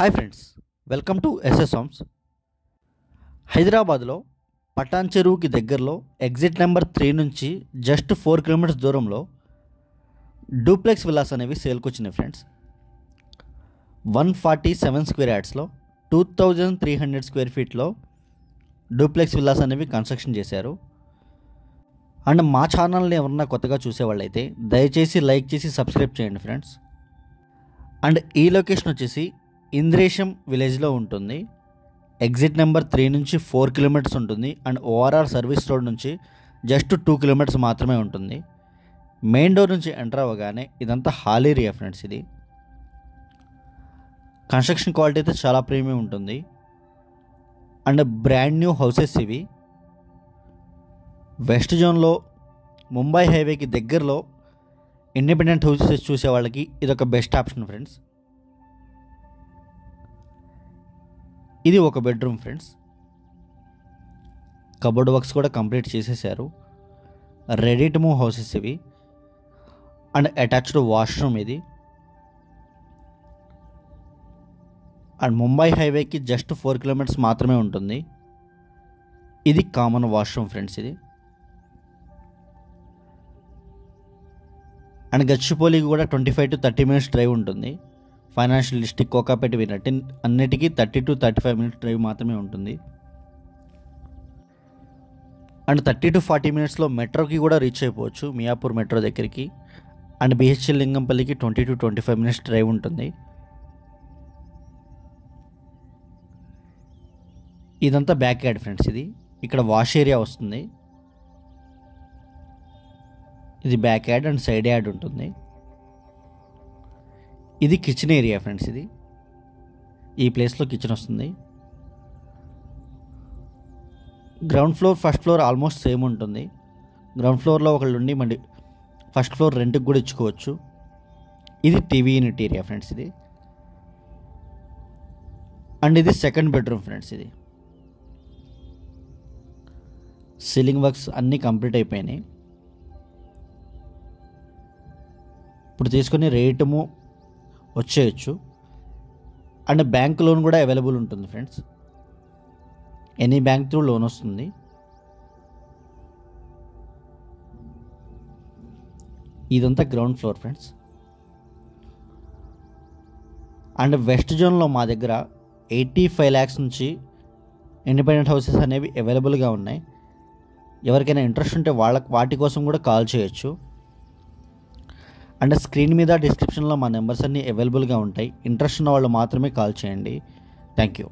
Hi friends, welcome to SS homes. హైదరాబాద్లో పటాన్ చెరువుకి దగ్గరలో ఎగ్జిట్ నెంబర్ 3 నుంచి జస్ట్ 4 కిలోమీటర్స్ దూరంలో డూప్లెక్స్ విల్లాస్ అనేవి సేల్కి వచ్చినాయి ఫ్రెండ్స్. 147 స్క్వేర్ యార్డ్స్లో 2300 స్క్వేర్ ఫీట్లో డూప్లెక్స్ విల్లాస్ అనేవి కన్స్ట్రక్షన్ చేశారు. అండ్ మా ఛానల్ని ఎవరన్నా కొత్తగా చూసేవాళ్ళైతే దయచేసి లైక్ చేసి సబ్స్క్రైబ్ చేయండి ఫ్రెండ్స్. అండ్ ఈ లొకేషన్ వచ్చేసి ఇంద్రేశం విలేజ్లో ఉంటుంది. ఎగ్జిట్ నెంబర్ 3 నుంచి 4 కిలోమీటర్స్ ఉంటుంది. అండ్ ఓఆర్ఆర్ సర్వీస్ రోడ్ నుంచి జస్ట్ 2 కిలోమీటర్స్ మాత్రమే ఉంటుంది. మెయిన్ డోర్ నుంచి ఎంటర్ అవ్వగానే ఇదంతా హాల్ ఏరియా ఫ్రెండ్స్. ఇది కన్స్ట్రక్షన్ క్వాలిటీ అయితే చాలా ప్రీమియం ఉంటుంది. అండ్ బ్రాండ్ న్యూ హౌసెస్ ఇవి. వెస్ట్ జోన్లో ముంబై హైవేకి దగ్గరలో ఇండిపెండెంట్ హౌసెస్ చూసే వాళ్ళకి ఇదొక బెస్ట్ ఆప్షన్ ఫ్రెండ్స్. ఇది ఒక బెడ్రూమ్ ఫ్రెండ్స్. కబోర్డ్ వర్క్స్ కూడా కంప్లీట్ చేసేసారు. రెడీ టు మూవ్ హౌసెస్ ఇవి. అండ్ అటాచ్డ్ వాష్రూమ్ ఇది. అండ్ ముంబై హైవేకి జస్ట్ 4 కిలోమీటర్స్ మాత్రమే ఉంటుంది. ఇది కామన్ వాష్రూమ్ ఫ్రెండ్స్. ఇది అండ్ గచ్చిపోలికి కూడా 25 to 30 మినిట్స్ డ్రైవ్ ఉంటుంది. ఫైనాన్షియల్ డిస్ట్రిక్ట్, కోకాపేట వినట్టి అన్నిటికీ 30 to 35 మినిట్స్ డ్రైవ్ మాత్రమే ఉంటుంది. అండ్ 30 to 40 మినిట్స్లో మెట్రోకి కూడా రీచ్ అయిపోవచ్చు, మియాపూర్ మెట్రో దగ్గరికి. అండ్ బిహెచ్ఎల్ లింగంపల్లికి 20 to 25 మినిట్స్ డ్రైవ్ ఉంటుంది. ఇదంతా బ్యాక్ యార్డ్ ఫ్రెండ్స్. ఇది ఇక్కడ వాష్ ఏరియా వస్తుంది. ఇది back yard and side yard ఉంటుంది. ఇది కిచెన్ ఏరియా ఫ్రెండ్స్. ఇది ఈ ప్లేస్లో కిచెన్ వస్తుంది. Ground floor first floor almost same ఉంటుంది. గ్రౌండ్ ఫ్లోర్లో ఒకళ్ళు ఉండి మళ్ళీ ఫస్ట్ ఫ్లోర్ రెంట్కి కూడా ఇచ్చుకోవచ్చు. ఇది టీవీ యూనిట్ ఏరియా ఫ్రెండ్స్. ఇది అండ్ ఇది సెకండ్ బెడ్రూమ్ ఫ్రెండ్స్. ఇది సీలింగ్ వర్క్స్ అన్నీ కంప్లీట్ అయిపోయినాయి. ఇప్పుడు తీసుకొని రేటము వచ్చేయచ్చు. అండ్ బ్యాంక్ లోన్ కూడా అవైలబుల్ ఉంటుంది friends. Any bank through loan వస్తుంది. ఇదంతా ground floor friends. And west జోన్లో మా దగ్గర 85 lakhs నుంచి ఇండిపెండెంట్ హౌసెస్ అనేవి అవైలబుల్గా ఉన్నాయి. ఎవరికైనా ఇంట్రెస్ట్ ఉంటే వాటి కోసం కూడా కాల్ చేయొచ్చు. అండ్ స్క్రీన్ మీద డిస్క్రిప్షన్లో మా నెంబర్స్ అన్నీ అవైలబుల్గా ఉంటాయి. ఇంట్రెస్ట్ ఉన్న వాళ్ళు మాత్రమే కాల్ చేయండి. Thank you.